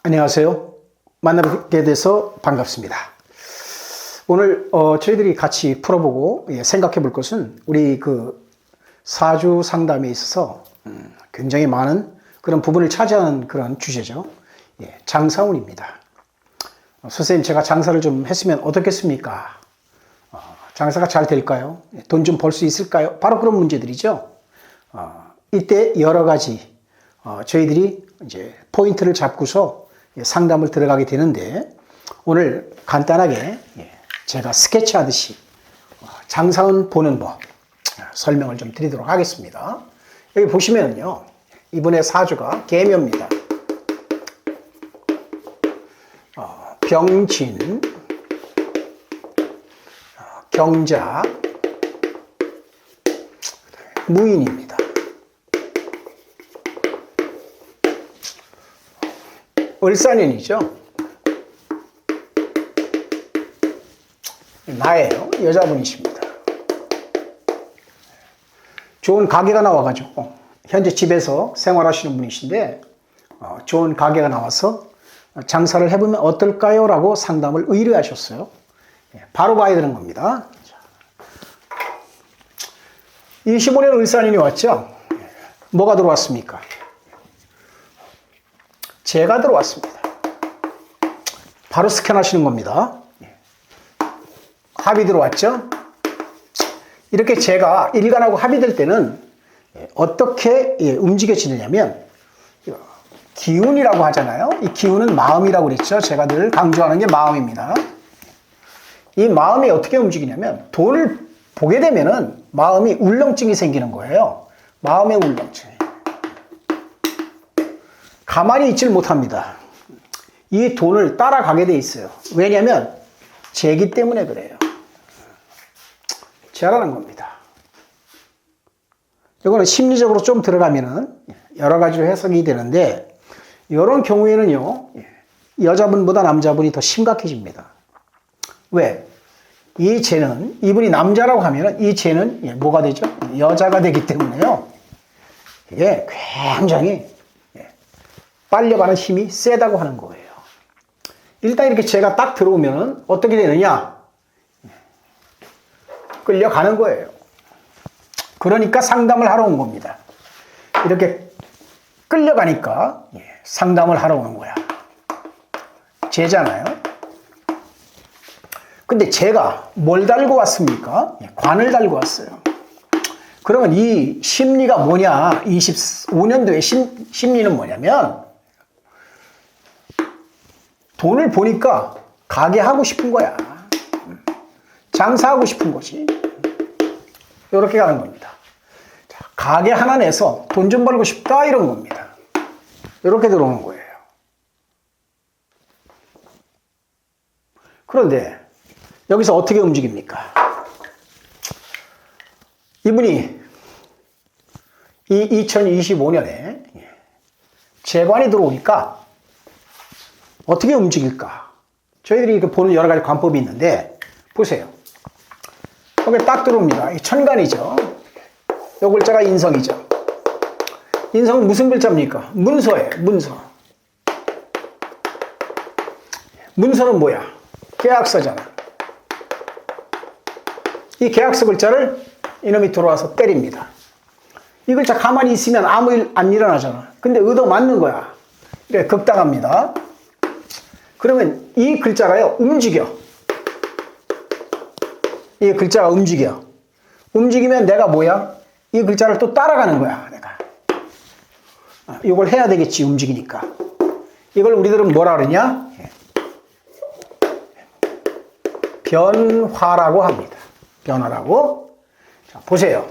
안녕하세요. 만나뵙게 돼서 반갑습니다. 오늘 저희들이 같이 풀어보고 생각해 볼 것은 우리 사주 상담에 있어서 굉장히 많은 그런 부분을 차지하는 그런 주제죠. 장사운입니다. 선생님, 제가 장사를 좀 했으면 어떻겠습니까? 장사가 잘 될까요? 돈 좀 벌 수 있을까요? 바로 그런 문제들이죠. 이때 여러 가지 저희들이 이제 포인트를 잡고서 상담을 들어가게 되는데, 오늘 간단하게 제가 스케치하듯이 장사운 보는 법 설명을 좀 드리도록 하겠습니다. 여기 보시면요, 이번에 사주가 계묘입니다. 병진, 경자, 무인입니다. 을사년이죠. 나예요. 여자분이십니다. 좋은 가게가 나와가지고 현재 집에서 생활하시는 분이신데, 좋은 가게가 나와서 장사를 해보면 어떨까요? 라고 상담을 의뢰하셨어요. 바로 봐야 되는 겁니다. 25년 을사년이 왔죠. 뭐가 들어왔습니까? 재가 들어왔습니다. 바로 스캔하시는 겁니다. 합이 들어왔죠. 이렇게 재가 일간하고 합이 될 때는 어떻게 움직여지느냐면, 기운이라고 하잖아요. 이 기운은 마음이라고 그랬죠. 제가 늘 강조하는 게 마음입니다. 이 마음이 어떻게 움직이냐면, 돈을 보게 되면은 마음이 울렁증이 생기는 거예요. 마음의 울렁증. 가만히 있질 못합니다. 이 돈을 따라가게 돼 있어요. 왜냐하면 재기 때문에 그래요. 재라는 겁니다. 이거는 심리적으로 좀 들어가면은 여러 가지로 해석이 되는데, 이런 경우에는요, 여자분보다 남자분이 더 심각해집니다. 왜? 이 재는, 이분이 남자라고 하면은 이 재는 뭐가 되죠? 여자가 되기 때문에요. 이게 굉장히 빨려가는 힘이 세다고 하는 거예요. 일단 이렇게 재가 딱 들어오면 어떻게 되느냐? 끌려가는 거예요. 그러니까 상담을 하러 온 겁니다. 이렇게 끌려가니까 상담을 하러 오는 거야. 재잖아요. 근데 재가 뭘 달고 왔습니까? 관을 달고 왔어요. 그러면 이 심리가 뭐냐? 25년도의 심리는 뭐냐면, 돈을 보니까 가게 하고 싶은 거야. 장사하고 싶은 거지. 이렇게 가는 겁니다. 가게 하나 내서 돈 좀 벌고 싶다, 이런 겁니다. 이렇게 들어오는 거예요. 그런데 여기서 어떻게 움직입니까? 이분이 이 2025년에 재관이 들어오니까 어떻게 움직일까? 저희들이 보는 여러 가지 관법이 있는데, 보세요. 여기 딱 들어옵니다. 천간이죠. 요 글자가 인성이죠. 인성은 무슨 글자입니까? 문서예요. 문서. 문서는 뭐야? 계약서잖아. 이 계약서 글자를 이놈이 들어와서 때립니다. 이 글자 가만히 있으면 아무 일 안 일어나잖아. 근데 의도 맞는 거야. 이렇게 극당합니다. 그러면 이 글자가요, 움직여. 이 글자가 움직여. 움직이면 내가 뭐야? 이 글자를 또 따라가는 거야, 내가. 이걸 해야 되겠지, 움직이니까. 이걸 우리들은 뭐라 그러냐? 변화라고 합니다. 변화라고. 자, 보세요.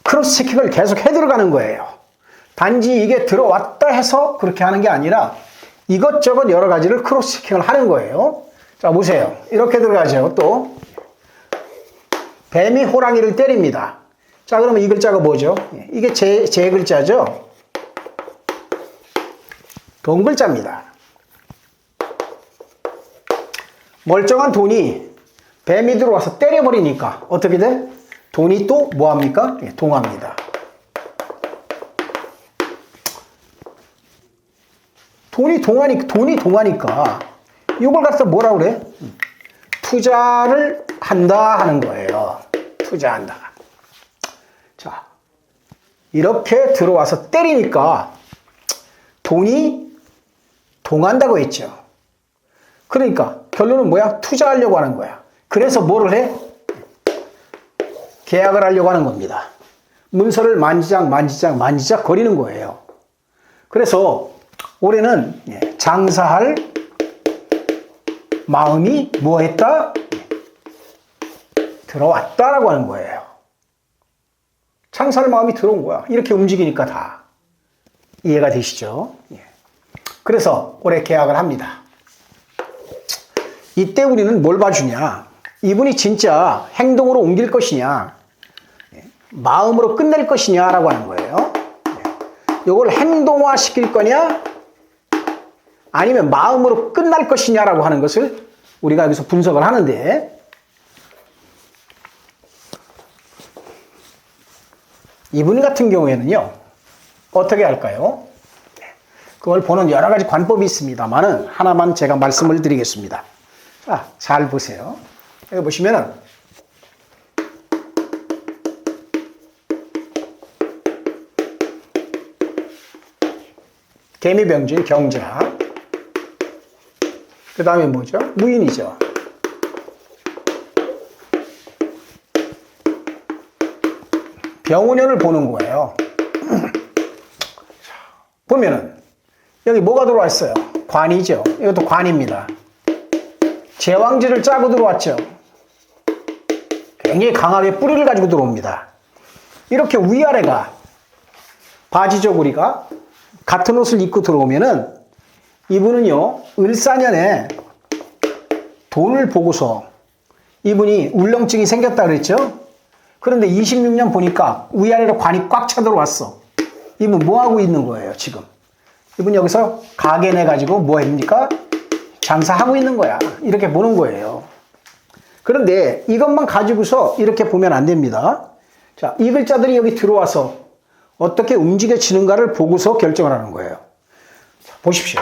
크로스 체킹을 계속 해 들어가는 거예요. 단지 이게 들어왔다 해서 그렇게 하는 게 아니라 이것저것 여러 가지를 크로스 체킹을 하는 거예요. 자, 보세요. 이렇게 들어가죠. 또 뱀이 호랑이를 때립니다. 자, 그러면 이 글자가 뭐죠? 이게 제 글자죠. 돈 글자입니다. 멀쩡한 돈이 뱀이 들어와서 때려버리니까 어떻게 돼? 돈이 또 뭐합니까? 동합니다. 돈이 동하니까 이걸 갖다 뭐라 그래? 투자를 한다 하는 거예요. 투자한다. 자, 이렇게 들어와서 때리니까 돈이 동한다고 했죠. 그러니까 결론은 뭐야? 투자하려고 하는 거야. 그래서 뭐를 해? 계약을 하려고 하는 겁니다. 문서를 만지작 거리는 거예요. 그래서 올해는 장사할 마음이 뭐 했다? 들어왔다라고 하는 거예요. 장사할 마음이 들어온 거야. 이렇게 움직이니까 다 이해가 되시죠? 그래서 올해 계약을 합니다. 이때 우리는 뭘 봐주냐? 이분이 진짜 행동으로 옮길 것이냐, 마음으로 끝낼 것이냐라고 하는 거예요. 이걸 행동화 시킬 거냐, 아니면 마음으로 끝날 것이냐라고 하는 것을 우리가 여기서 분석을 하는데, 이분 같은 경우에는요, 어떻게 할까요? 그걸 보는 여러 가지 관법이 있습니다만은 하나만 제가 말씀을 드리겠습니다. 자, 잘 보세요. 여기 보시면은 개미병진 경자, 그 다음에 뭐죠? 무인이죠. 병운연을 보는 거예요. 보면은 여기 뭐가 들어왔어요? 관이죠. 이것도 관입니다. 제왕지를 짜고 들어왔죠. 굉장히 강하게 뿌리를 가지고 들어옵니다. 이렇게 위아래가 바지저고리가 같은 옷을 입고 들어오면은 이분은요, 을사년에 돈을 보고서 이분이 울렁증이 생겼다 그랬죠? 그런데 26년 보니까 위아래로 관이 꽉 차 들어왔어. 이분 뭐 하고 있는 거예요, 지금? 이분 여기서 가게 내가지고 뭐 합니까? 장사하고 있는 거야. 이렇게 보는 거예요. 그런데 이것만 가지고서 이렇게 보면 안 됩니다. 자, 이 글자들이 여기 들어와서 어떻게 움직여지는가를 보고서 결정을 하는 거예요. 자, 보십시오.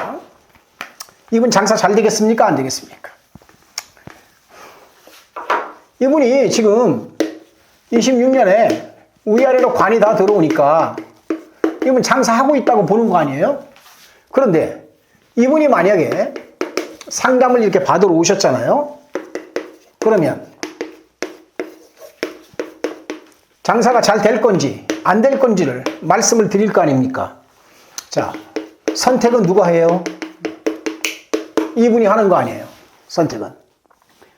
이분 장사 잘 되겠습니까? 안 되겠습니까? 이분이 지금 26년에 위아래로 관이 다 들어오니까 이분 장사하고 있다고 보는 거 아니에요? 그런데 이분이 만약에 상담을 이렇게 받으러 오셨잖아요. 그러면 장사가 잘 될 건지 안 될 건지를 말씀을 드릴 거 아닙니까? 자, 선택은 누가 해요? 이분이 하는 거 아니에요. 선택은.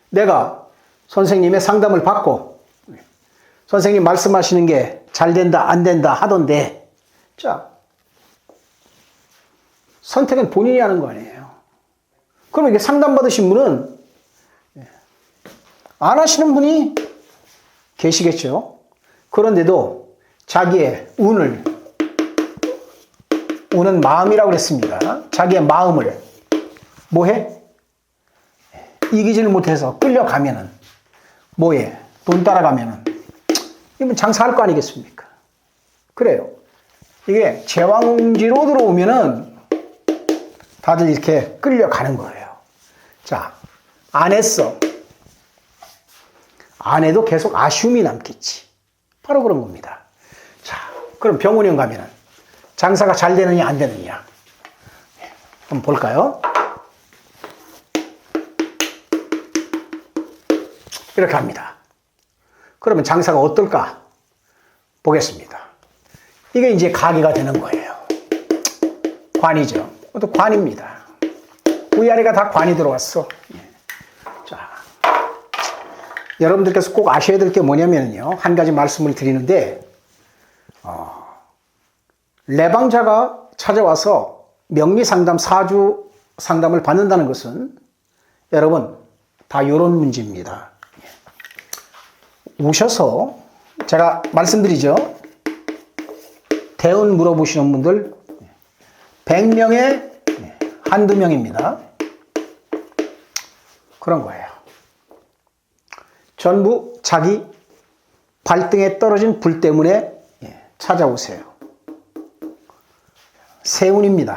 내가 선생님의 상담을 받고 선생님 말씀하시는 게 잘 된다 안 된다 하던데, 자, 선택은 본인이 하는 거 아니에요. 그러면 이게 상담받으신 분은 안 하시는 분이 계시겠죠. 그런데도 자기의 운은 마음이라고 그랬습니다. 자기의 마음을 뭐해? 이기지를 못해서 끌려가면은 뭐해? 돈 따라가면은 이분 장사할 거 아니겠습니까? 그래요. 이게 제왕지로 들어오면은 다들 이렇게 끌려가는 거예요. 자, 안 했어. 안 해도 계속 아쉬움이 남겠지. 바로 그런 겁니다. 자, 그럼 병원에 가면은 장사가 잘 되느냐 안 되느냐 한번 볼까요? 이렇게 합니다. 그러면 장사가 어떨까 보겠습니다. 이게 이제 가게가 되는 거예요. 관이죠. 또 관입니다. 위아래가 다 관이 들어왔어. 자, 여러분들께서 꼭 아셔야 될 게 뭐냐면요, 한 가지 말씀을 드리는데, 내방자가 찾아와서 명리상담, 사주 상담을 받는다는 것은 여러분 다 이런 문제입니다. 오셔서 제가 말씀드리죠. 대운 물어보시는 분들 100명에 한두 명입니다. 그런 거예요. 전부 자기 발등에 떨어진 불 때문에 찾아오세요. 세운입니다.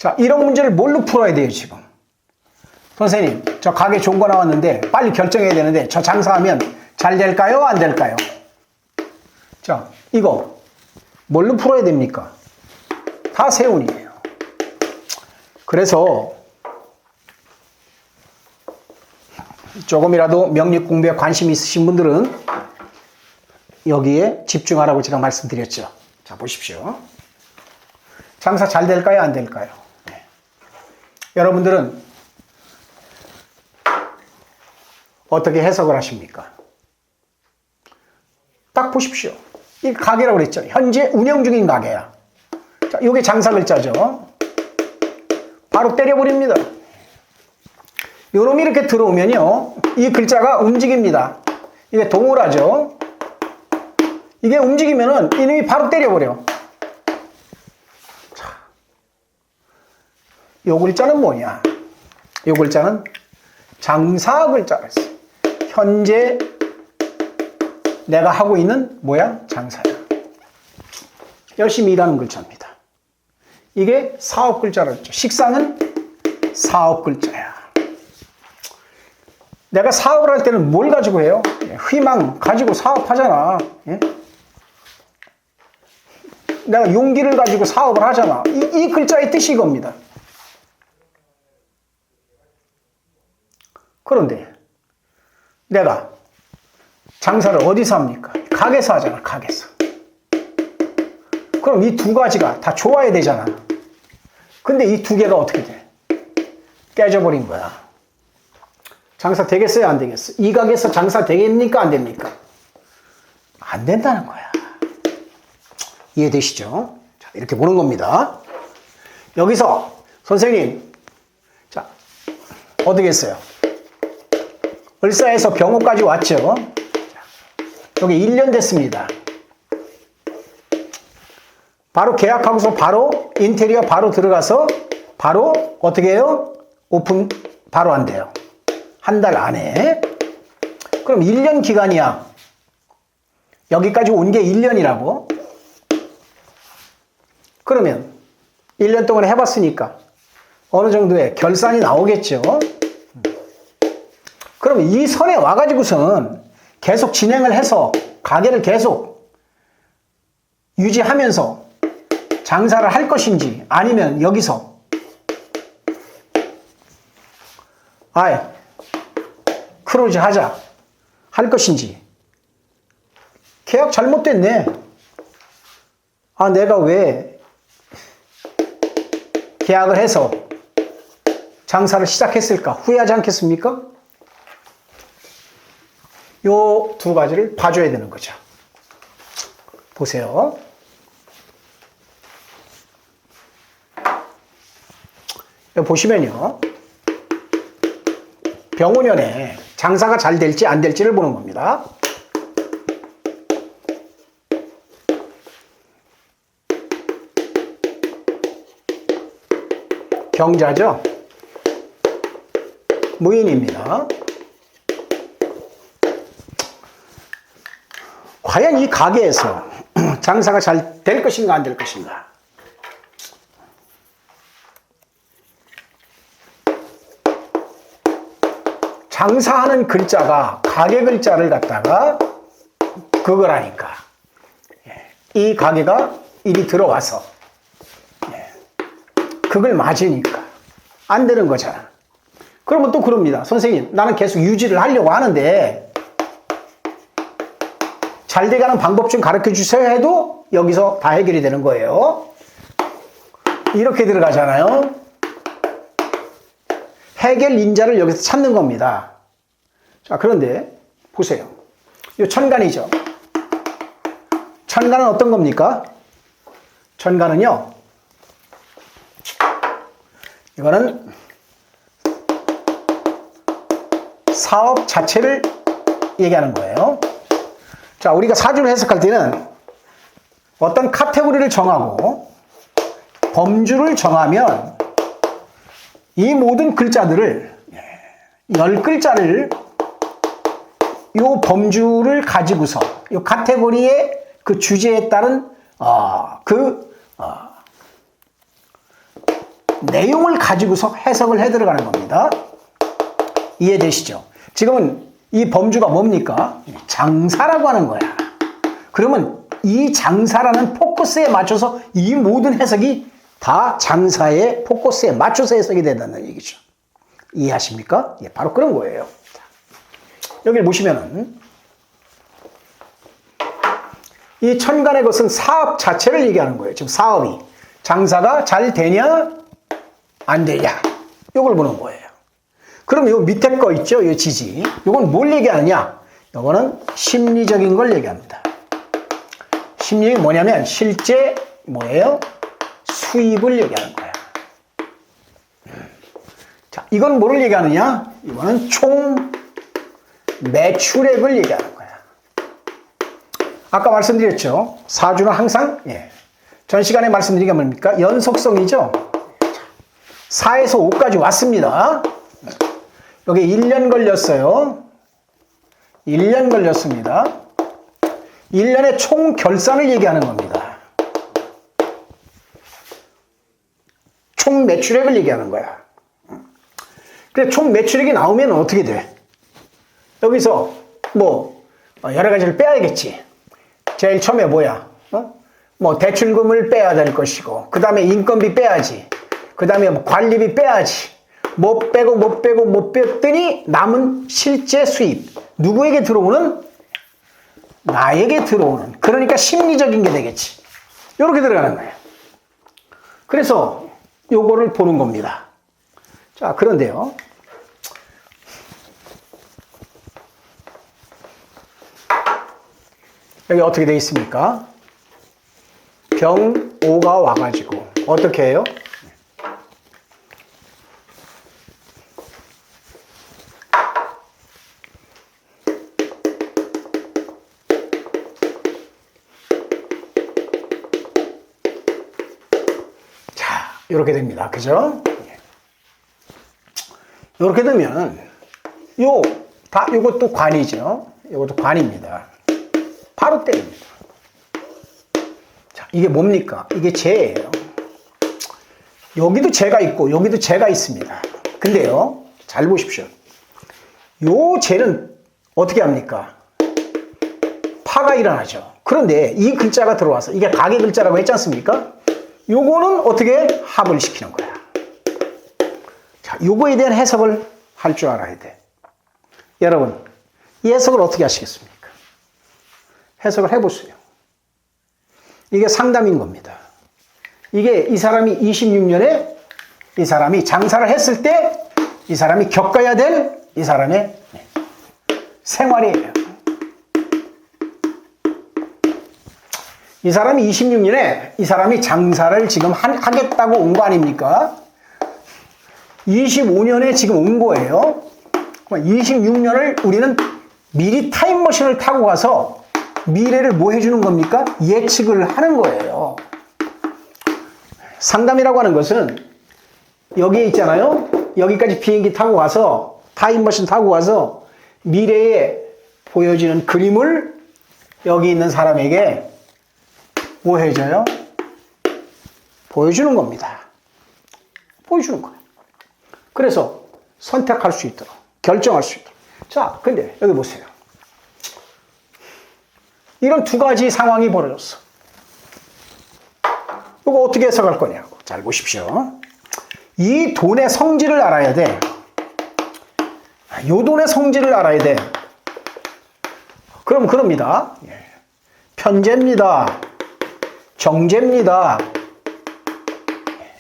자, 이런 문제를 뭘로 풀어야 돼요, 지금? 선생님, 저 가게 좋은 거 나왔는데 빨리 결정해야 되는데 저 장사하면 잘 될까요? 안 될까요? 자, 이거 뭘로 풀어야 됩니까? 다 세운이에요. 그래서 조금이라도 명리 공부에 관심 있으신 분들은 여기에 집중하라고 제가 말씀드렸죠. 자, 보십시오. 장사 잘 될까요? 안 될까요? 네. 여러분들은 어떻게 해석을 하십니까? 딱 보십시오. 이 가게라고 그랬죠. 현재 운영 중인 가게야. 자, 이게 장사 글자죠. 바로 때려버립니다. 요놈이 이렇게 들어오면요, 이 글자가 움직입니다. 이게 동그라죠. 이게 움직이면은 이놈이 바로 때려버려. 자, 요 글자는 뭐냐? 요 글자는 장사 글자가 있어요. 현재 내가 하고 있는 뭐야? 장사야. 열심히 일하는 글자입니다. 이게 사업 글자라고 했죠. 식상은 사업 글자야. 내가 사업을 할 때는 뭘 가지고 해요? 희망 가지고 사업하잖아. 예? 내가 용기를 가지고 사업을 하잖아. 이 글자의 뜻이 이겁니다. 그런데 내가 장사를 어디서 합니까? 가게에서 하잖아, 가게에서. 그럼 이 두 가지가 다 좋아야 되잖아. 근데 이 두 개가 어떻게 돼? 깨져버린 거야. 장사 되겠어요? 안 되겠어요? 이 가게에서 장사 되겠습니까? 안 됩니까? 안 된다는 거야. 이해되시죠? 자, 이렇게 보는 겁니다. 여기서 선생님, 자, 어떻게 했어요? 을사에서 병호까지 왔죠. 여기 1년 됐습니다. 바로 계약하고서 바로 인테리어 바로 들어가서 바로 어떻게 해요? 오픈 바로 안 돼요. 한 달 안에. 그럼 1년 기간이야. 여기까지 온 게 1년이라고. 그러면 1년 동안 해봤으니까 어느 정도의 결산이 나오겠죠. 그러면 이 선에 와가지고선 계속 진행을 해서 가게를 계속 유지하면서 장사를 할 것인지 아니면 여기서 아이 크루즈 하자 할 것인지. 계약 잘못됐네. 아, 내가 왜 계약을 해서 장사를 시작했을까? 후회하지 않겠습니까? 요 두 가지를 봐줘야 되는 거죠. 보세요. 여기 보시면요. 병오년에 장사가 잘 될지 안 될지를 보는 겁니다. 경자죠. 무인입니다. 과연 이 가게에서 장사가 잘 될 것인가 안 될 것인가. 장사하는 글자가 가게 글자를 갖다가 그거라니까. 이 가게가 일이 들어와서 그걸 맞으니까 안 되는 거잖아. 그러면 또 그럽니다. 선생님, 나는 계속 유지를 하려고 하는데 잘 돼가는 방법 좀 가르쳐 주세요 해도 여기서 다 해결이 되는 거예요. 이렇게 들어가잖아요. 해결 인자를 여기서 찾는 겁니다. 자, 그런데 보세요. 이 천간이죠. 천간은 어떤 겁니까? 천간은요, 이거는 사업 자체를 얘기하는 거예요. 자, 우리가 사주를 해석할 때는 어떤 카테고리를 정하고 범주를 정하면 이 모든 글자들을 10글자를 이 범주를 가지고서 이 카테고리의 그 주제에 따른 내용을 가지고서 해석을 해 들어가는 겁니다. 이해되시죠? 지금은 이 범주가 뭡니까? 장사라고 하는 거야. 그러면 이 장사라는 포커스에 맞춰서 이 모든 해석이 다 장사의 포커스에 맞춰서 해석이 된다는 얘기죠. 이해하십니까? 예, 바로 그런 거예요. 여기 보시면은 이 천간의 것은 사업 자체를 얘기하는 거예요. 지금 사업이 장사가 잘 되냐 안 되냐 이걸 보는 거예요. 그럼 요 밑에 거 있죠? 요 지지. 요건 뭘 얘기하느냐? 요거는 심리적인 걸 얘기합니다. 심리적이 뭐냐면 실제 뭐예요? 수입을 얘기하는 거야. 자, 이건 뭐를 얘기하느냐? 이거는 총 매출액을 얘기하는 거야. 아까 말씀드렸죠? 사주는 항상 전 시간에 말씀드린 게 뭡니까? 연속성이죠. 4에서 5까지 왔습니다. 여기 1년 걸렸어요. 1년 걸렸습니다. 1년의 총 결산을 얘기하는 겁니다. 총 매출액을 얘기하는 거야. 그래, 총 매출액이 나오면 어떻게 돼? 여기서 뭐 여러 가지를 빼야겠지. 제일 처음에 뭐야? 뭐 대출금을 빼야 될 것이고, 그 다음에 인건비 빼야지. 그 다음에 뭐 관리비 빼야지. 못 뺐더니 남은 실제 수입. 누구에게 들어오는? 나에게 들어오는. 그러니까 심리적인 게 되겠지. 이렇게 들어가는 거예요. 그래서 요거를 보는 겁니다. 자, 그런데요. 여기 어떻게 되어 있습니까? 병5가 와가지고 어떻게 해요? 자, 이렇게 됩니다. 그죠? 이렇게 되면 요것도 관이죠. 요것도 관입니다. 바로 때립니다. 자, 이게 뭡니까? 이게 재예요. 여기도 재가 있고 여기도 재가 있습니다. 근데요, 잘 보십시오. 요 재는 어떻게 합니까? 파가 일어나죠. 그런데 이 글자가 들어와서 이게 가계 글자라고 했지 않습니까? 요거는 어떻게 합을 시키는 거야. 자, 요거에 대한 해석을 할 줄 알아야 돼. 여러분, 이 해석을 어떻게 하시겠습니까? 해석을 해보세요. 이게 상담인 겁니다. 이게 이 사람이 26년에 이 사람이 장사를 했을 때 이 사람이 겪어야 될 이 사람의 생활이에요. 이 사람이 26년에 이 사람이 장사를 지금 하겠다고 온 거 아닙니까? 25년에 지금 온 거예요. 26년을 우리는 미리 타임머신을 타고 가서 미래를 뭐 해주는 겁니까? 예측을 하는 거예요. 상담이라고 하는 것은 여기에 있잖아요. 여기까지 비행기 타고 가서 타임머신 타고 가서 미래에 보여지는 그림을 여기 있는 사람에게 뭐 해줘요? 보여주는 겁니다. 보여주는 거예요. 그래서 선택할 수 있도록, 결정할 수 있도록. 자, 근데 여기 보세요. 이런 두 가지 상황이 벌어졌어. 이거 어떻게 해석할 거냐고. 잘 보십시오. 이 돈의 성질을 알아야 돼. 요 돈의 성질을 알아야 돼. 그럼 그럽니다. 편재입니다. 정제입니다.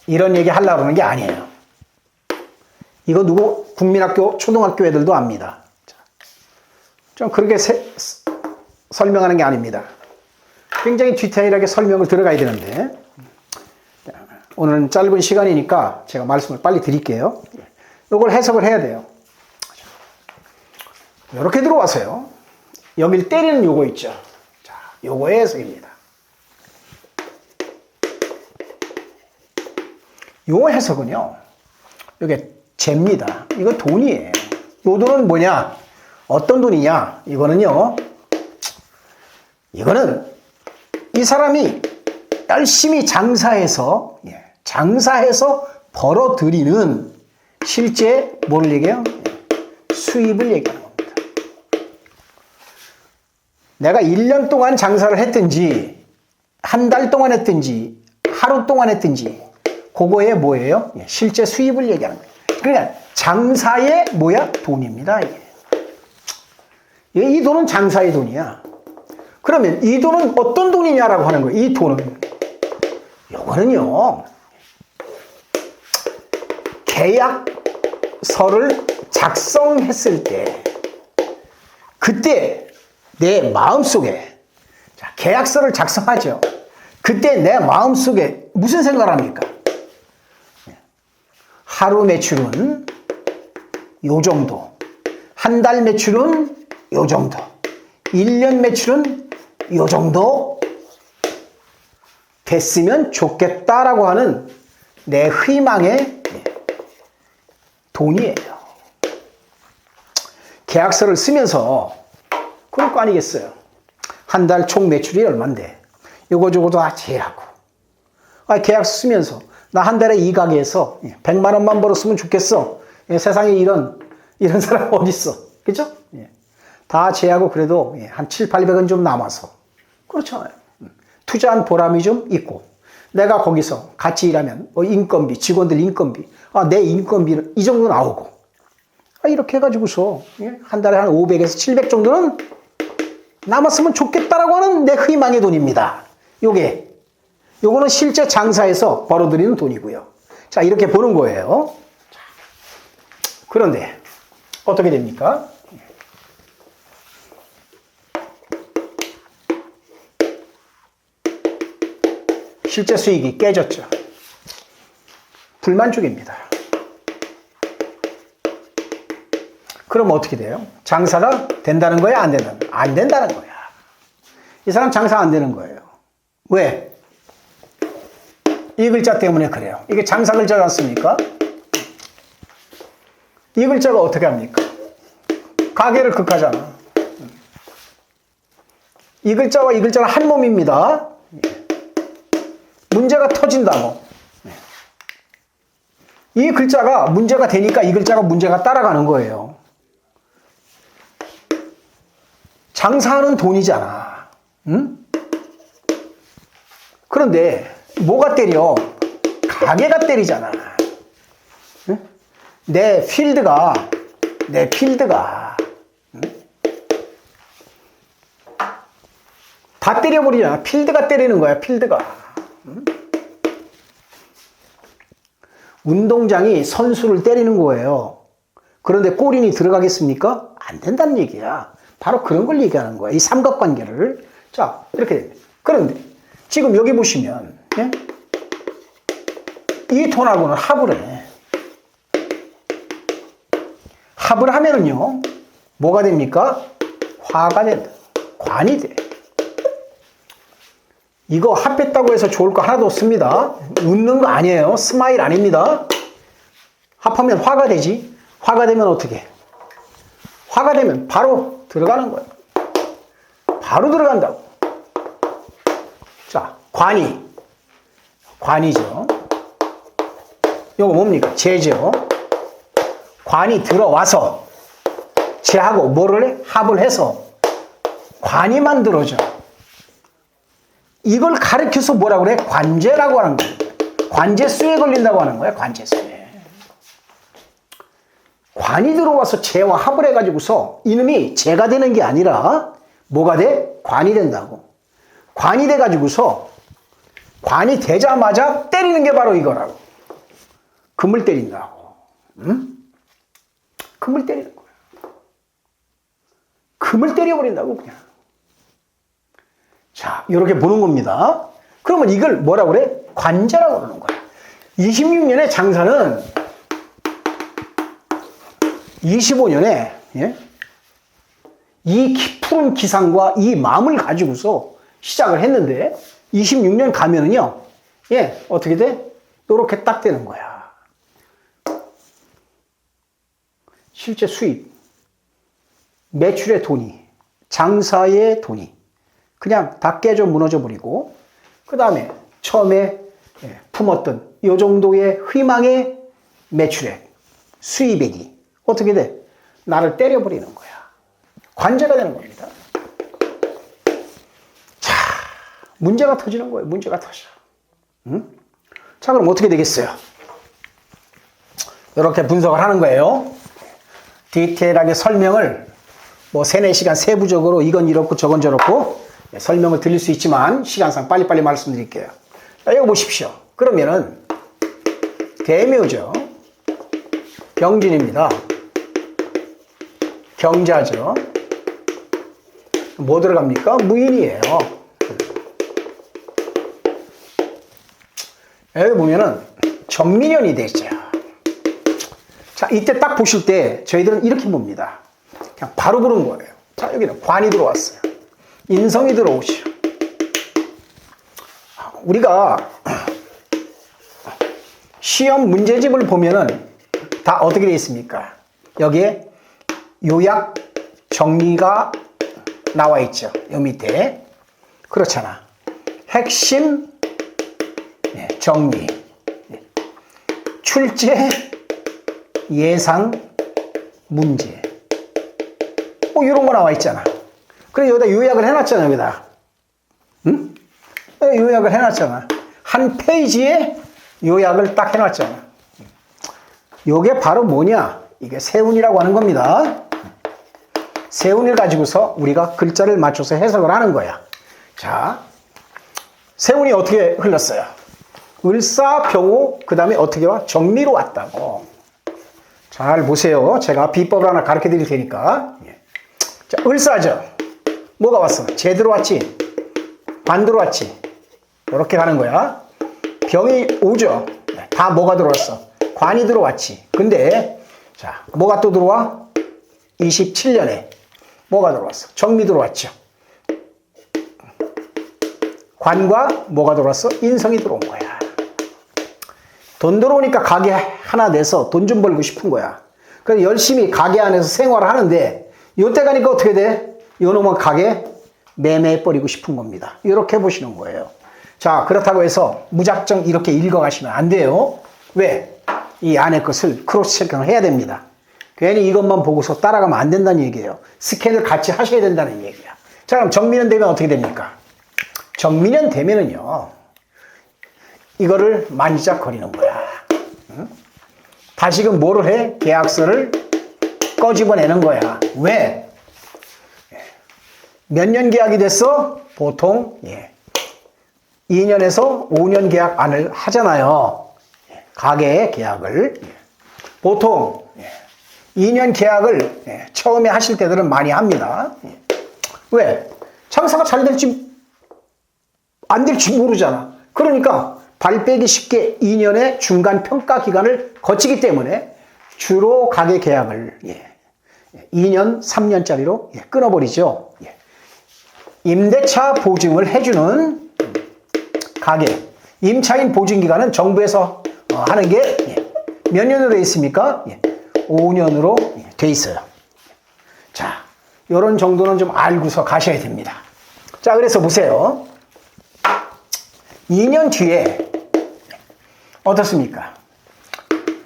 이런 얘기 하려고 하는 게 아니에요. 이거 누구 국민학교, 초등학교 애들도 압니다. 좀 그렇게 설명하는 게 아닙니다. 굉장히 디테일하게 설명을 들어가야 되는데 오늘은 짧은 시간이니까 제가 말씀을 빨리 드릴게요. 이걸 해석을 해야 돼요. 이렇게 들어와서요. 여기를 때리는 요거 있죠. 자, 요거의 해석입니다. 요 해석은요. 이게 재입니다. 이거 돈이에요. 요 돈은 뭐냐? 어떤 돈이냐? 이거는요. 이거는 이 사람이 열심히 장사해서 벌어들이는 실제 뭐를 얘기해요? 수입을 얘기하는 겁니다. 내가 1년 동안 장사를 했든지 한 달 동안 했든지 하루 동안 했든지 그거에 뭐예요? 실제 수입을 얘기하는 거예요. 그러니까 장사의 뭐야? 돈입니다. 이 돈은 장사의 돈이야. 그러면 이 돈은 어떤 돈이냐라고 하는 거예요. 이 돈은 요거는요, 계약서를 작성했을 때 그때 내 마음속에, 자, 계약서를 작성하죠. 그때 내 마음속에 무슨 생각을 합니까? 하루 매출은 요 정도, 한 달 매출은 요 정도, 1년 매출은 요 정도 됐으면 좋겠다라고 하는 내 희망의 돈이에요. 계약서를 쓰면서 그럴 거 아니겠어요. 한 달 총 매출이 얼만데 요거 저거 다 제하고, 계약서 쓰면서 나 한 달에 이 가게에서 100만 원만 벌었으면 좋겠어. 세상에 이런 사람 어디 있어? 그죠? 다 제하고 그래도 한 7, 800원 좀 남아서 그렇잖아요. 투자한 보람이 좀 있고, 내가 거기서 같이 일하면 인건비, 직원들 인건비, 내 인건비는 이 정도 나오고, 이렇게 해가지고서 한 달에 한 500에서 700 정도는 남았으면 좋겠다라고 하는 내 희망의 돈입니다. 요거는 실제 장사에서 벌어들이는 돈이고요. 자, 이렇게 보는 거예요. 그런데 어떻게 됩니까? 실제 수익이 깨졌죠. 불만족입니다. 그럼 어떻게 돼요? 장사가 된다는 거야? 안 된다는 거야? 안 된다는 거야. 이 사람 장사 안 되는 거예요. 왜? 이 글자 때문에 그래요. 이게 장사 글자지 않습니까? 이 글자가 어떻게 합니까? 가게를 극하잖아. 이 글자와 이 글자는 한 몸입니다. 문제가 터진다고. 이 글자가 문제가 되니까 이 글자가 문제가 따라가는 거예요. 장사하는 돈이잖아. 응? 그런데 뭐가 때려? 가게가 때리잖아. 응? 내 필드가 응? 다 때려버리잖아. 필드가 때리는 거야, 필드가. 응? 운동장이 선수를 때리는 거예요. 그런데 골인이 들어가겠습니까? 안 된다는 얘기야. 바로 그런 걸 얘기하는 거야. 이 삼각관계를. 자, 이렇게 됩니다. 그런데 지금 여기 보시면 이 돈하고는 합을 해. 합을 하면은요, 뭐가 됩니까? 화가 된다. 관이 돼. 이거 합했다고 해서 좋을 거 하나도 없습니다. 웃는 거 아니에요. 스마일 아닙니다. 합하면 화가 되지. 화가 되면 어떻게 해? 화가 되면 바로 들어가는 거예요. 바로 들어간다고. 자, 관이죠. 이거 뭡니까? 재죠. 관이 들어와서 재하고 뭐를 해? 합을 해서 관이 만들어져. 이걸 가르쳐서 뭐라고 그래? 관제라고 하는 거예요. 관제수에 걸린다고 하는 거야. 관제수에. 관이 들어와서 재와 합을 해가지고서 이놈이 재가 되는 게 아니라 뭐가 돼? 관이 된다고. 관이 돼가지고서 관이 되자마자 때리는 게 바로 이거라고. 금을 때린다고. 응? 금을 때리는 거야. 금을 때려버린다고 그냥. 자, 이렇게 보는 겁니다. 그러면 이걸 뭐라고 그래? 관제라고 그러는 거야. 26년의 장사는 25년에 이 푸른 기상과 이 마음을 가지고서 시작을 했는데 26년 가면은요, 어떻게 돼? 이렇게 딱 되는 거야. 실제 수입, 매출의 돈이, 장사의 돈이 그냥 다 깨져 무너져 버리고, 그 다음에 처음에 품었던 이 정도의 희망의 매출액, 수입액이 어떻게 돼? 나를 때려버리는 거야. 관제가 되는 겁니다. 자, 문제가 터지는 거예요. 문제가 터져. 응? 자, 그럼 어떻게 되겠어요? 이렇게 분석을 하는 거예요. 디테일하게 설명을 뭐 3, 4시간 세부적으로 이건 이렇고 저건 저렇고 설명을 드릴 수 있지만 시간상 빨리빨리 말씀드릴게요. 자, 이거 보십시오. 그러면은 대묘죠. 병진입니다. 경자죠. 뭐 들어갑니까? 무인이에요. 여기 보면은 전민연이 되죠. 자, 이때 딱 보실 때 저희들은 이렇게 봅니다. 그냥 바로 보는 거예요. 자, 여기는 관이 들어왔어요. 인성이 들어오죠. 우리가 시험 문제집을 보면은 다 어떻게 되어 있습니까? 여기에 요약 정리가 나와 있죠. 요 밑에. 그렇잖아. 핵심 정리. 출제 예상 문제. 뭐 이런 거 나와 있잖아. 그래 여기다 요약을 해놨잖아. 여기다. 응? 요약을 해놨잖아. 한 페이지에 요약을 딱 해놨잖아. 요게 바로 뭐냐? 이게 세운이라고 하는 겁니다. 세운을 가지고서 우리가 글자를 맞춰서 해석을 하는 거야. 자, 세운이 어떻게 흘렀어요? 을사병호, 그 다음에 어떻게 와? 정미로 왔다고. 잘 보세요. 제가 비법을 하나 가르쳐 드릴 테니까. 자, 을사죠. 뭐가 왔어? 제대로 왔지? 반대로 왔지? 이렇게 가는 거야. 병이 오죠. 다 뭐가 들어왔어? 관이 들어왔지. 근데 자, 뭐가 또 들어와? 27년에 뭐가 들어왔어? 정미 들어왔죠. 관과 뭐가 들어왔어? 인성이 들어온 거야. 돈 들어오니까 가게 하나 내서 돈 좀 벌고 싶은 거야. 그래서 열심히 가게 안에서 생활을 하는데 요때 가니까 어떻게 돼? 요놈은 가게 매매해버리고 싶은 겁니다. 이렇게 보시는 거예요. 자, 그렇다고 해서 무작정 이렇게 읽어가시면 안 돼요. 왜? 이 안에 것을 크로스 체크를 해야 됩니다. 괜히 이것만 보고서 따라가면 안 된다는 얘기예요. 스캔을 같이 하셔야 된다는 얘기야. 자, 그럼 정민연 되면 어떻게 됩니까? 정민연 되면은요, 이거를 만지작거리는 거야. 응? 다시금 뭐를 해? 계약서를 꺼집어내는 거야. 왜? 몇 년 계약이 됐어? 보통 2년에서 5년 계약 안을 하잖아요. 가게 계약을. 보통 2년 계약을 처음에 하실 때들은 많이 합니다. 왜? 장사가 잘 될지 안 될지 모르잖아. 그러니까 발 빼기 쉽게 2년의 중간 평가 기간을 거치기 때문에 주로 가게 계약을 2년, 3년짜리로 끊어버리죠. 임대차 보증을 해주는 가게, 임차인 보증기간은 정부에서 하는 게 몇 년으로 돼 있습니까? 5년으로 돼 있어요. 자, 이런 정도는 좀 알고서 가셔야 됩니다. 자, 그래서 보세요. 2년 뒤에 어떻습니까?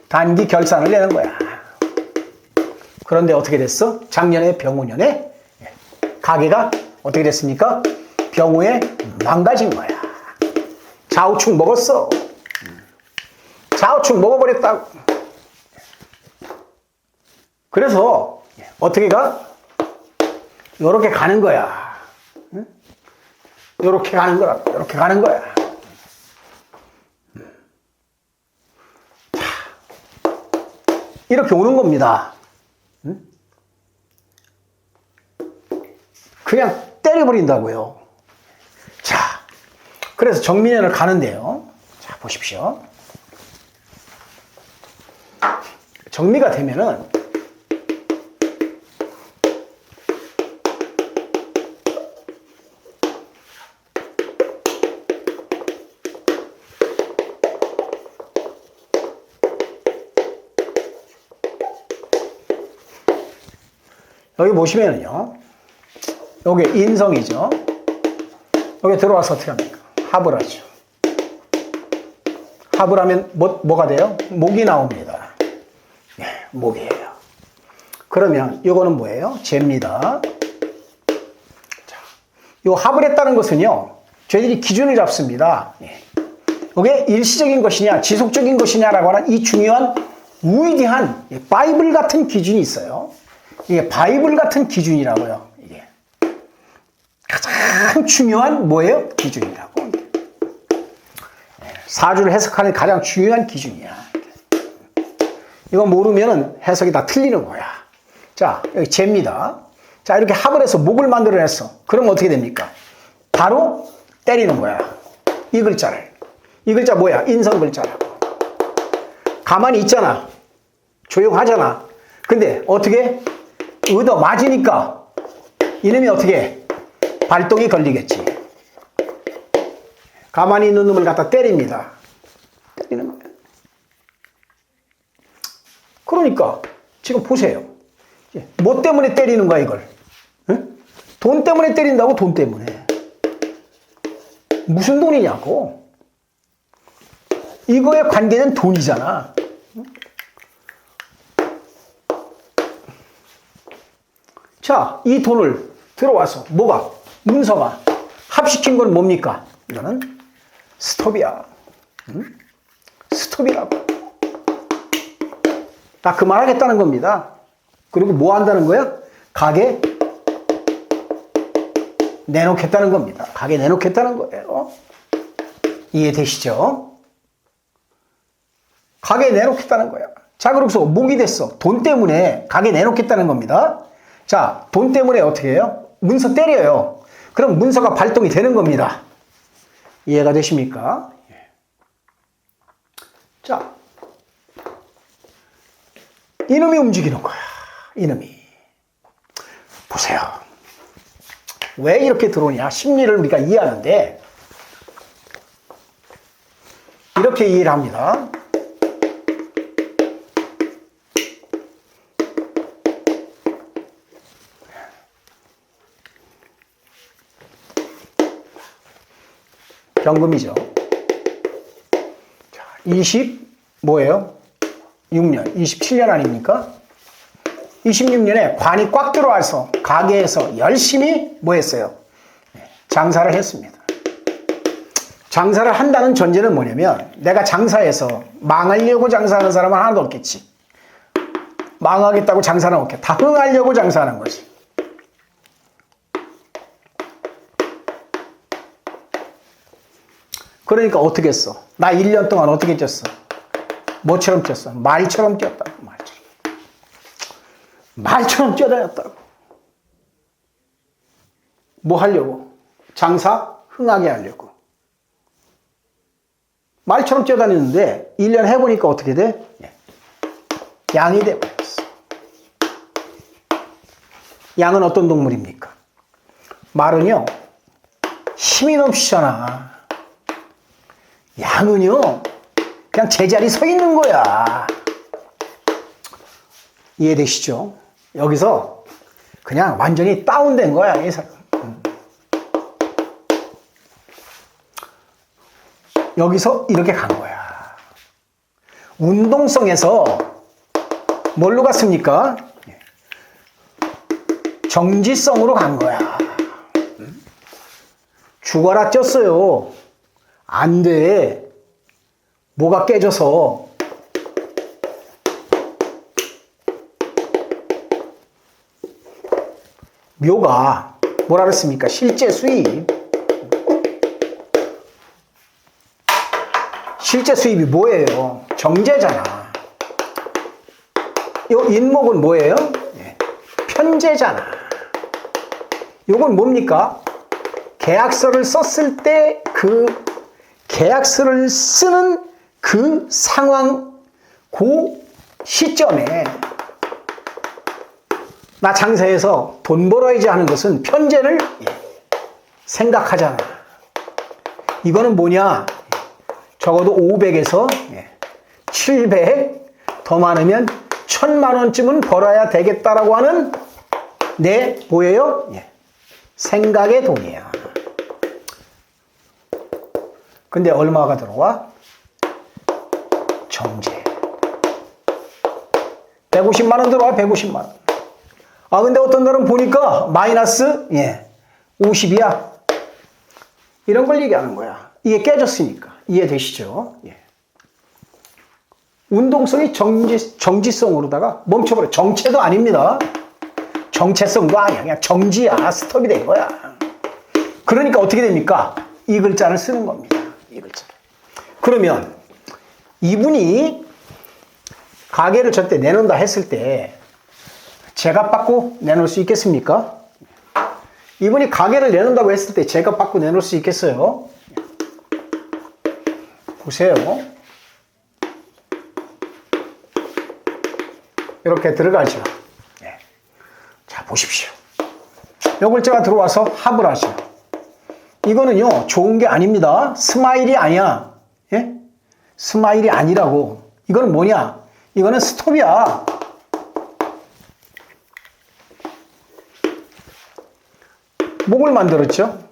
단기 결산을 내는 거야. 그런데 어떻게 됐어? 작년에 병우년에 가게가 어떻게 됐습니까? 병우에 망가진 거야. 좌우축 먹었어. 좌우축 먹어버렸다고. 그래서 어떻게 가? 요렇게 가는 거야. 요렇게 가는 거라. 요렇게 가는 거야. 이렇게 오는 겁니다. 그냥 때려버린다고요. 자, 그래서 정민연을 가는데요. 자, 보십시오. 정미가 되면은 여기 보시면은요. 여기 인성이죠. 여기 들어와서 어떻게 합니까? 합을 하죠. 합을 하면 뭐가 돼요? 목이 나옵니다. 네, 목이에요. 그러면 이거는 뭐예요? 재입니다. 자, 요 합을 했다는 것은요, 저희들이 기준을 잡습니다. 네. 이게 일시적인 것이냐, 지속적인 것이냐라고 하는 이 중요한 위대한 바이블 같은 기준이 있어요. 이게 바이블 같은 기준이라고요. 이게 가장 중요한 뭐예요? 기준이라고. 사주를 해석하는 가장 중요한 기준이야. 이거 모르면 해석이 다 틀리는 거야. 자, 여기 재입니다. 자, 이렇게 합을 해서 목을 만들어냈어. 그럼 어떻게 됩니까? 바로 때리는 거야. 이 글자를. 이 글자 뭐야? 인성 글자라고. 가만히 있잖아. 조용하잖아. 근데 어떻게? 얻어 맞으니까 이놈이 어떻게? 발동이 걸리겠지. 가만히 있는 놈을 갖다 때립니다. 그러니까 지금 보세요. 뭐 때문에 때리는 거야 이걸? 응? 돈 때문에 때린다고. 돈 때문에. 무슨 돈이냐고. 이거에 관계된 돈이잖아. 자, 이 돈을 들어와서 뭐가? 문서가 합시킨 건 뭡니까? 이거는 스톱이야. 응? 스톱이라고. 나 그만하겠다는 겁니다. 그리고 뭐 한다는 거야? 가게 내놓겠다는 겁니다. 가게 내놓겠다는 거예요. 이해되시죠? 가게 내놓겠다는 거야. 자, 그래서 목이 됐어. 돈 때문에 가게 내놓겠다는 겁니다. 자, 돈 때문에 어떻게 해요? 문서 때려요. 그럼 문서가 발동이 되는 겁니다. 이해가 되십니까? 자, 이놈이 움직이는 거야. 이놈이. 보세요. 왜 이렇게 들어오냐? 심리를 우리가 이해하는데 이렇게 이해를 합니다. 경금이죠. 자, 뭐예요? 6년, 27년 아닙니까? 26년에 관이 꽉 들어와서 가게에서 열심히 뭐 했어요? 장사를 했습니다. 장사를 한다는 전제는 뭐냐면 내가 장사해서 망하려고 장사하는 사람은 하나도 없겠지. 망하겠다고 장사는 없겠다. 다 흥하려고 장사하는 거지. 그러니까 어떻게 했어? 나 1년 동안 어떻게 쪘어? 뭐처럼 쪘어? 말처럼 쪘다고. 말처럼 뛰어다녔다고. 뭐 하려고? 장사 흥하게 하려고. 말처럼 뛰어다녔는데 1년 해보니까 어떻게 돼? 양이 돼버렸어. 양은 어떤 동물입니까? 말은요, 힘이 넘치잖아. 양은요, 그냥 제자리 서 있는 거야. 이해되시죠? 여기서 그냥 완전히 다운된 거야, 이 사람. 여기서 이렇게 간 거야. 운동성에서 뭘로 갔습니까? 정지성으로 간 거야. 죽어라 쪘어요. 안 돼. 뭐가 깨져서. 묘가 뭐라 그랬습니까? 실제 수입. 실제 수입이 뭐예요? 정제잖아. 요 인목은 뭐예요? 편제잖아. 요건 뭡니까? 계약서를 썼을 때 그 계약서를 쓰는 그 상황, 그 시점에 나 장사해서 돈 벌어야지 하는 것은 편제를 생각하잖아. 이거는 뭐냐? 적어도 500에서 700, 더 많으면 1000만 원쯤은 벌어야 되겠다라고 하는 내 뭐예요? 생각의 돈이야. 근데 얼마가 들어와? 정제. 150만 원 들어와, 150만 원. 아, 근데 어떤 날은 보니까 마이너스 50이야. 이런 걸 얘기하는 거야. 이게 깨졌으니까. 이해되시죠? 예. 운동성이 정지성으로다가 멈춰버려. 정체도 아닙니다. 정체성도 아니야. 그냥 정지야. 스톱이 된 거야. 그러니까 어떻게 됩니까? 이 글자를 쓰는 겁니다. 이 글자. 그러면 이분이 가게를 저때 내놓는다 했을 때 제값 받고 내놓을 수 있겠습니까? 이분이 가게를 내놓는다고 했을 때 제값 받고 내놓을 수 있겠어요? 보세요. 이렇게 들어가죠. 자, 보십시오. 요 글자가 들어와서 합을 하죠. 이거는요, 좋은 게 아닙니다. 스마일이 아니야. 예? 스마일이 아니라고. 이거는 뭐냐? 이거는 스톱이야. 목을 만들었죠?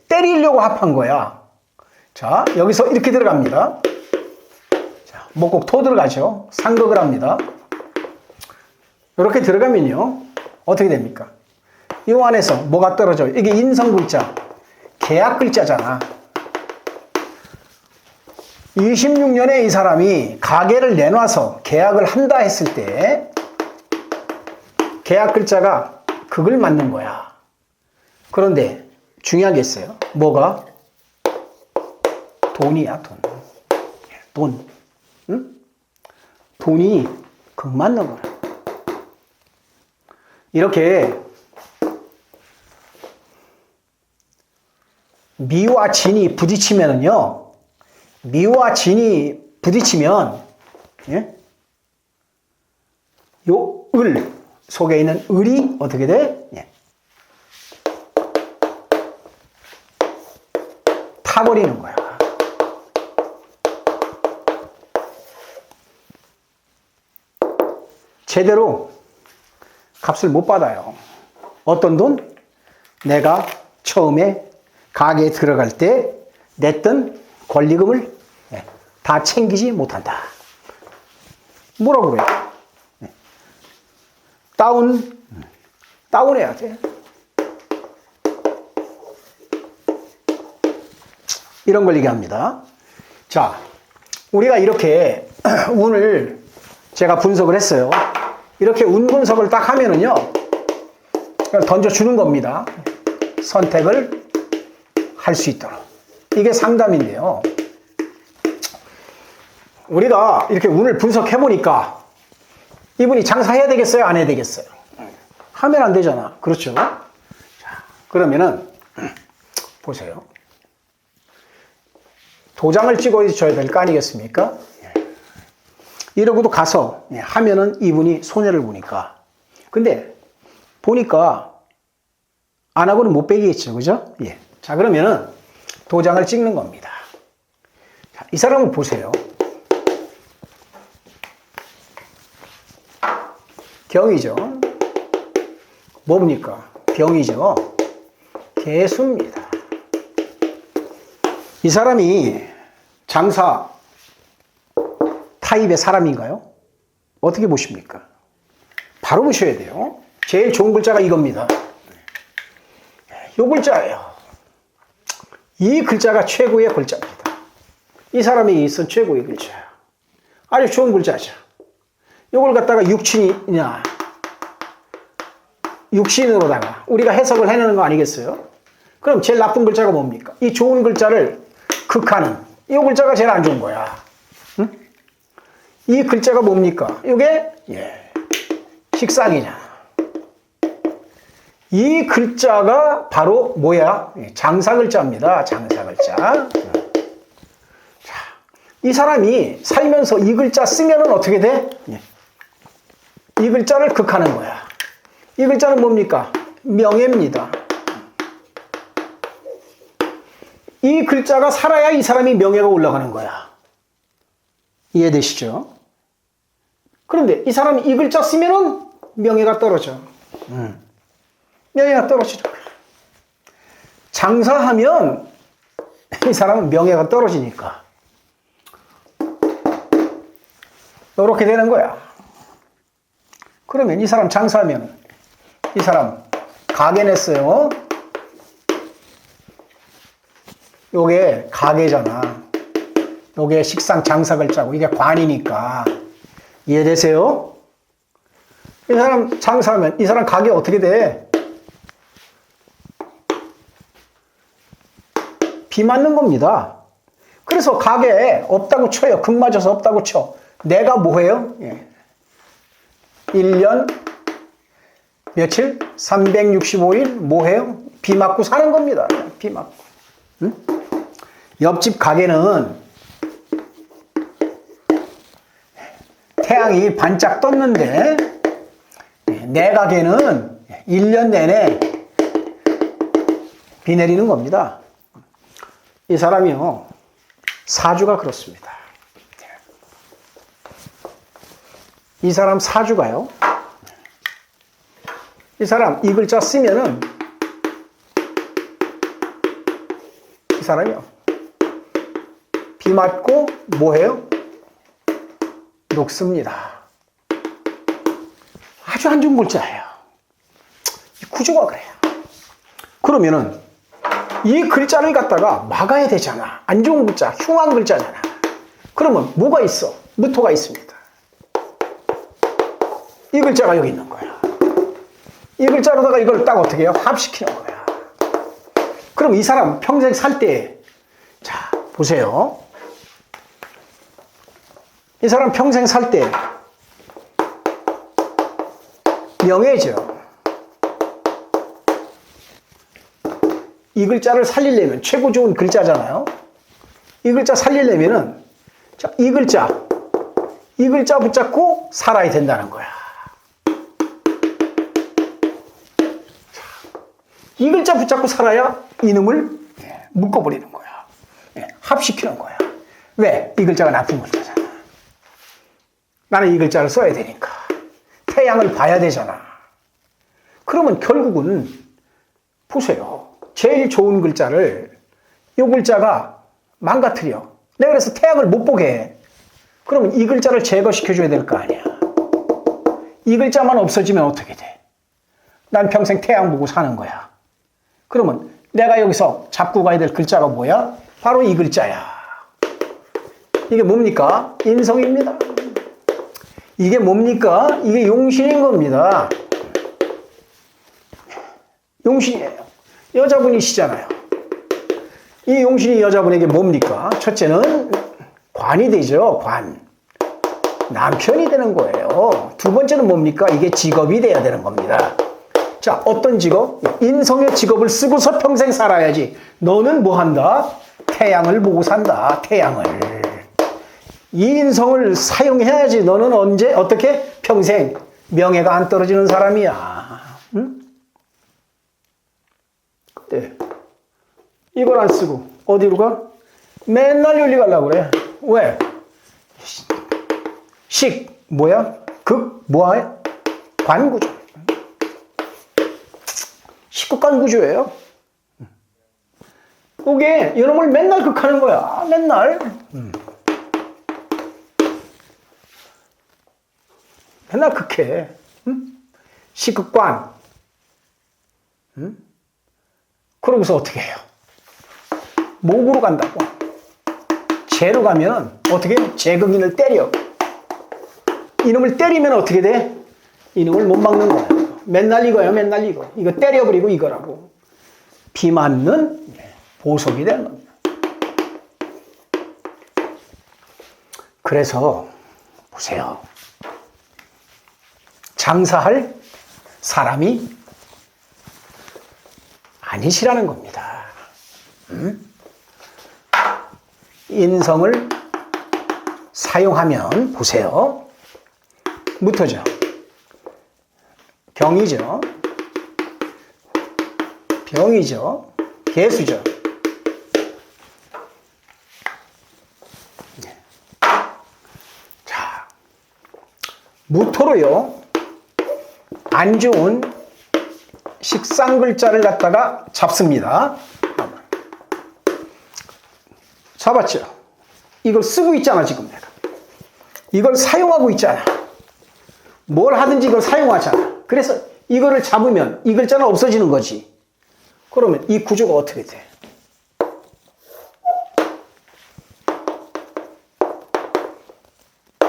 때리려고 합한 거야. 자, 여기서 이렇게 들어갑니다. 자, 목곡 토 들어가죠. 상극을 합니다. 이렇게 들어가면요, 어떻게 됩니까? 이 안에서 뭐가 떨어져요? 이게 인성 글자, 계약 글자잖아. 26년에 이 사람이 가게를 내놔서 계약을 한다 했을 때 계약 글자가 극을 맞는 거야. 그런데 중요한 게 있어요. 뭐가? 돈이야, 돈. 돈. 응? 돈이 극 맞는 거야. 이렇게 미와 진이 부딪히면은요, 미와 진이 부딪히면, 예? 요 을 속에 있는 을이 어떻게 돼? 예. 타버리는 거야. 제대로 값을 못 받아요. 어떤 돈? 내가 처음에 가게에 들어갈 때 냈던 권리금을 다 챙기지 못한다. 뭐라고 그래요? 다운해야 돼. 이런 걸 얘기합니다. 자, 우리가 이렇게 운을 제가 분석을 했어요. 이렇게 운 분석을 딱 하면은요, 던져주는 겁니다. 선택을 할 수 있도록. 이게 상담인데요. 우리가 이렇게 운을 분석해보니까 이분이 장사해야 되겠어요? 안 해야 되겠어요? 하면 안 되잖아. 그렇죠? 자, 그러면은, 보세요. 도장을 찍어줘야 될 거 아니겠습니까? 이러고도 가서 하면은 이분이 손해를 보니까. 근데 보니까 안 하고는 못 빼겠죠. 그죠? 예. 자, 그러면은 도장을 찍는 겁니다. 자, 이 사람을 보세요. 경이죠. 뭡니까? 병이죠. 개수입니다. 이 사람이 장사 타입의 사람인가요? 어떻게 보십니까? 바로 보셔야 돼요. 제일 좋은 글자가 이겁니다. 이 글자예요. 이 글자가 최고의 글자입니다. 이 사람이 쓴 최고의 글자예요. 아주 좋은 글자죠. 이걸 갖다가 육신이냐, 육신으로다가 우리가 해석을 해내는 거 아니겠어요? 그럼 제일 나쁜 글자가 뭡니까? 이 좋은 글자를 극하는 이 글자가 제일 안 좋은 거야. 응? 이 글자가 뭡니까? 이게 식상이냐. 이 글자가 바로 뭐야? 장사 글자입니다. 장사 글자. 자, 이 사람이 살면서 이 글자 쓰면은 어떻게 돼? 이 글자를 극하는 거야. 이 글자는 뭡니까? 명예입니다. 이 글자가 살아야 이 사람이 명예가 올라가는 거야. 이해되시죠? 그런데 이 사람이 이 글자 쓰면은 명예가 떨어져. 명예가 떨어지죠. 장사하면 이 사람은 명예가 떨어지니까. 이렇게 되는 거야. 그러면 이 사람 장사하면 이 사람 가게 냈어요. 요게 가게잖아. 요게 식상 장사 글자고 이게 관이니까. 이해되세요? 이 사람 장사하면 이 사람 가게 어떻게 돼? 비 맞는 겁니다. 그래서 가게에 없다고 쳐요. 금 맞아서 없다고 쳐. 내가 뭐 해요? 1년 며칠? 365일 뭐 해요? 비 맞고 사는 겁니다. 비 맞고. 응? 옆집 가게는 태양이 반짝 떴는데 내 가게는 1년 내내 비 내리는 겁니다. 이 사람이요. 사주가 그렇습니다. 이 사람 사주가요. 이 사람 이 글자 쓰면은 이 사람이요. 비 맞고 뭐해요? 녹습니다. 아주 안 좋은 글자예요. 이 구조가 그래요. 그러면은 이 글자를 갖다가 막아야 되잖아. 안 좋은 글자, 흉한 글자잖아. 그러면 뭐가 있어? 무토가 있습니다. 이 글자가 여기 있는 거야. 이 글자로다가 이걸 딱 어떻게 해요? 합시키는 거야. 그럼 이 사람 평생 살 때, 자, 보세요. 이 사람 평생 살 때, 명예죠. 이 글자를 살리려면 최고 좋은 글자잖아요. 이 글자 살리려면은, 자, 이 글자 붙잡고 살아야 된다는 거야. 이 글자 붙잡고 살아야 이놈을 묶어버리는 거야. 합시키는 거야. 왜? 이 글자가 나쁜 글자잖아. 나는 이 글자를 써야 되니까. 태양을 봐야 되잖아. 그러면 결국은 보세요. 제일 좋은 글자를 이 글자가 망가뜨려. 내가 그래서 태양을 못 보게 해. 그러면 이 글자를 제거시켜줘야 될 거 아니야. 이 글자만 없어지면 어떻게 돼? 난 평생 태양 보고 사는 거야. 그러면 내가 여기서 잡고 가야 될 글자가 뭐야? 바로 이 글자야. 이게 뭡니까? 인성입니다. 이게 뭡니까? 이게 용신인 겁니다. 용신이에요. 여자분이시잖아요. 이 용신이 여자분에게 뭡니까? 첫째는 관이 되죠. 관. 남편이 되는 거예요. 두 번째는 뭡니까? 이게 직업이 돼야 되는 겁니다. 자, 어떤 직업? 인성의 직업을 쓰고서 평생 살아야지. 너는 뭐 한다? 태양을 보고 산다. 태양을. 이 인성을 사용해야지. 너는 언제, 어떻게? 평생 명예가 안 떨어지는 사람이야. 응? 네. 이걸 안 쓰고 어디로 가? 맨날 여기 가려고 그래. 왜? 식, 뭐야? 극, 뭐야? 관구조. 식극관 구조예요. 이게 이놈을 맨날 극하는 거야. 맨날. 맨날 극해. 식극관. 그러고서 어떻게 해요? 목으로 간다고. 재로 가면 어떻게 해요? 재극인을 때려. 이놈을 때리면 어떻게 돼? 이놈을 못 막는 거야. 맨날 이거야, 맨날 이거. 이거 때려버리고 이거라고. 비 맞는 보석이 되는 겁니다. 그래서 보세요. 장사할 사람이 아니시라는 겁니다. 인성을 사용하면 보세요. 무토죠. 병이죠. 병이죠. 개수죠. 자, 무토로요. 안 좋은 식상 글자를 갖다가 잡습니다. 잡았죠. 이걸 쓰고 있잖아, 지금 내가. 이걸 사용하고 있잖아. 뭘 하든지 이걸 사용하잖아. 그래서 이거를 잡으면 이 글자는 없어지는 거지. 그러면 이 구조가 어떻게 돼?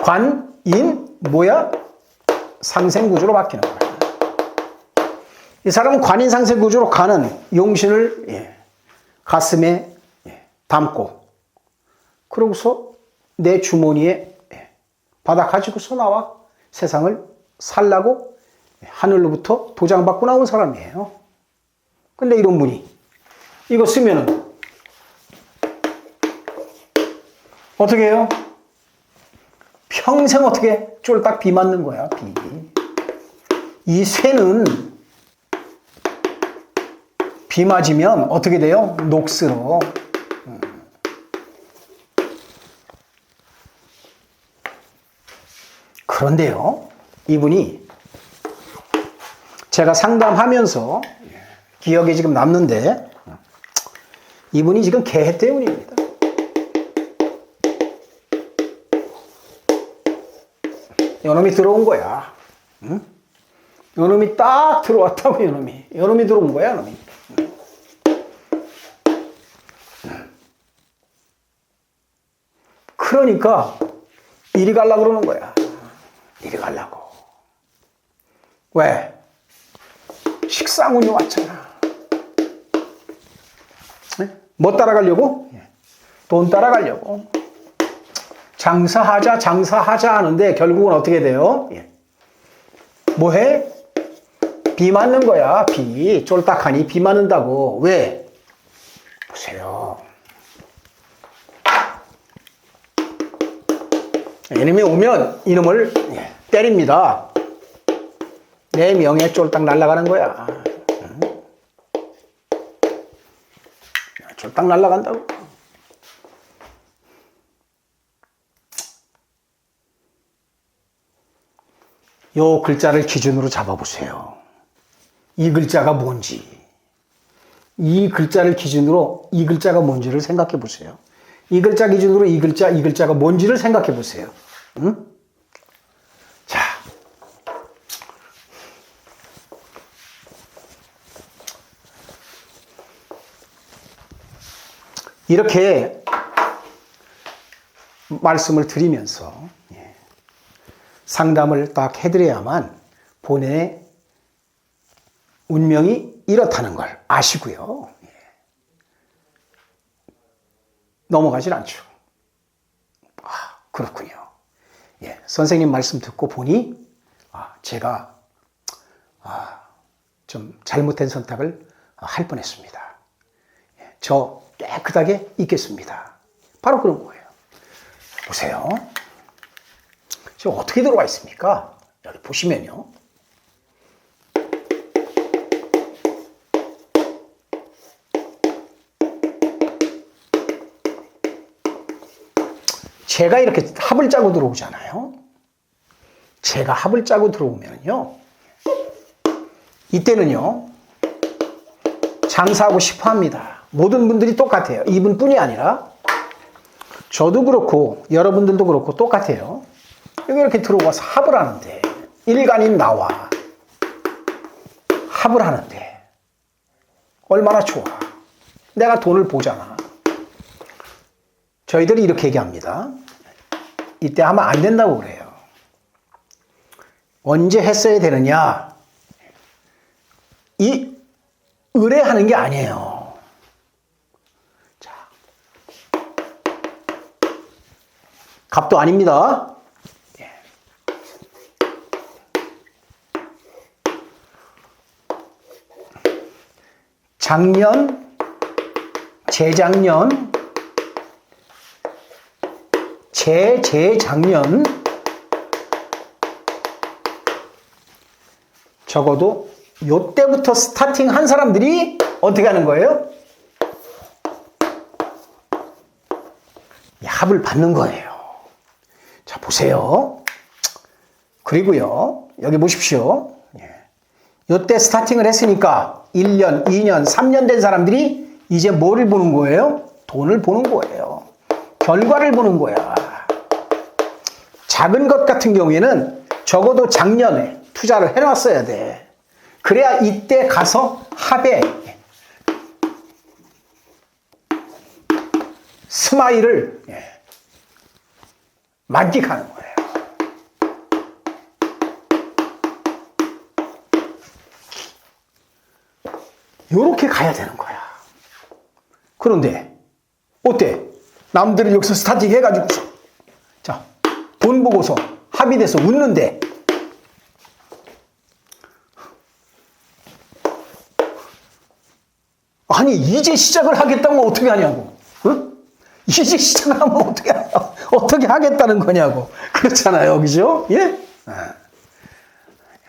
관, 인, 뭐야? 상생구조로 바뀌는 거야. 이 사람은 관인상생구조로 가는 용신을 가슴에 담고 그러고서 내 주머니에 받아 가지고서 나와 세상을 살라고 하늘로부터 도장받고 나온 사람이에요. 근데 이런 분이 이거 쓰면은 어떻게 해요? 평생 어떻게 쫄딱 비 맞는 거야, 비. 이 쇠는 비 맞으면 어떻게 돼요? 녹슬어. 그런데요, 이분이 제가 상담하면서 기억에 지금 남는데, 이분이 지금 개해 때문입니다. 요놈이 들어온 거야. 응? 요놈이 딱 들어왔다고, 요놈이. 요놈이 들어온 거야, 요놈이. 그러니까, 이리 가려고 그러는 거야. 이리 가려고. 왜? 식상운이 왔잖아. 뭐 따라가려고? 돈 따라가려고. 장사하자 하는데 결국은 어떻게 돼요? 뭐해? 비 맞는 거야. 비. 쫄딱하니 비 맞는다고. 왜? 보세요. 이놈이 오면 이놈을 때립니다. 내 명예 쫄딱 날아가는 거야. 쫄딱 날아간다고. 요 글자를 기준으로 잡아보세요. 이 글자가 뭔지. 이 글자를 기준으로 이 글자가 뭔지를 생각해 보세요. 이 글자 기준으로 이 글자가 뭔지를 생각해 보세요. 응? 자. 이렇게 말씀을 드리면서 상담을 딱 해드려야만 본인의 운명이 이렇다는 걸 아시고요. 넘어가질 않죠. 아, 그렇군요. 선생님 말씀 듣고 보니 제가 좀 잘못된 선택을 할 뻔했습니다. 저 깨끗하게 있겠습니다. 바로 그런 거예요. 보세요. 지금 어떻게 들어와 있습니까? 여기 보시면요. 제가 이렇게 합을 짜고 들어오잖아요. 제가 합을 짜고 들어오면요. 이때는요. 장사하고 싶어 합니다. 모든 분들이 똑같아요. 이분뿐이 아니라 저도 그렇고 여러분들도 그렇고 똑같아요. 여기 이렇게 들어와서 합을 하는데 일간인 나와 합을 하는데 얼마나 좋아. 내가 돈을 보잖아. 저희들이 이렇게 얘기합니다. 이때 하면 안 된다고 그래요. 언제 했어야 되느냐? 이 의뢰하는 게 아니에요. 자, 갑도 아닙니다. 작년, 재작년, 재작년 적어도 요때부터 스타팅 한 사람들이 어떻게 하는 거예요? 합을 받는 거예요. 자, 보세요. 그리고요, 여기 보십시오. 요때 스타팅을 했으니까 1년, 2년, 3년 된 사람들이 이제 뭐를 보는 거예요? 돈을 보는 거예요. 결과를 보는 거야. 작은 것 같은 경우에는 적어도 작년에 투자를 해놨어야 돼. 그래야 이때 가서 합에 스마일을 만끽하는 거예요. 요렇게 가야 되는 거야. 그런데 어때? 남들은 여기서 스타팅 해가지고서 자, 돈 보고서 합의돼서 웃는데 아니 이제 시작을 하겠다면 어떻게 하냐고. 응? 이제 시작을 하면 어떻게 하겠다는 거냐고. 그렇잖아요. 그죠? 예?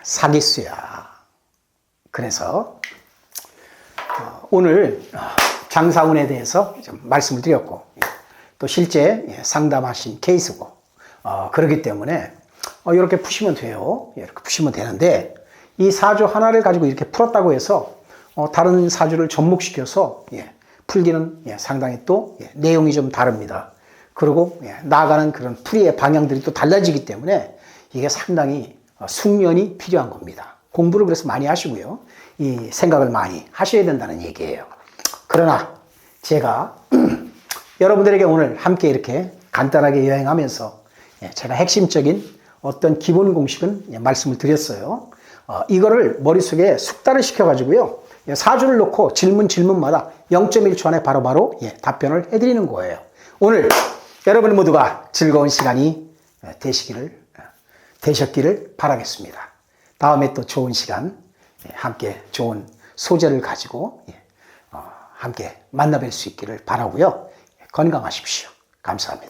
사기수야. 그래서 오늘 장사운에 대해서 좀 말씀을 드렸고 또 실제 상담하신 케이스고 그렇기 때문에 이렇게 푸시면 돼요. 이렇게 푸시면 되는데 이 사주 하나를 가지고 이렇게 풀었다고 해서 다른 사주를 접목시켜서 풀기는 상당히 또 내용이 좀 다릅니다. 그리고 나아가는 그런 풀이의 방향들이 또 달라지기 때문에 이게 상당히 숙련이 필요한 겁니다. 공부를 그래서 많이 하시고요. 이 생각을 많이 하셔야 된다는 얘기예요. 그러나 제가 여러분들에게 오늘 함께 이렇게 간단하게 여행하면서 제가 핵심적인 어떤 기본 공식은 말씀을 드렸어요. 이거를 머릿속에 숙달을 시켜가지고요. 사주를 놓고 질문마다 0.1초 안에 바로바로 답변을 해드리는 거예요. 오늘 여러분 모두가 즐거운 시간이 되셨기를 바라겠습니다. 다음에 또 좋은 시간, 함께 좋은 소재를 가지고 함께 만나뵐 수 있기를 바라고요. 건강하십시오. 감사합니다.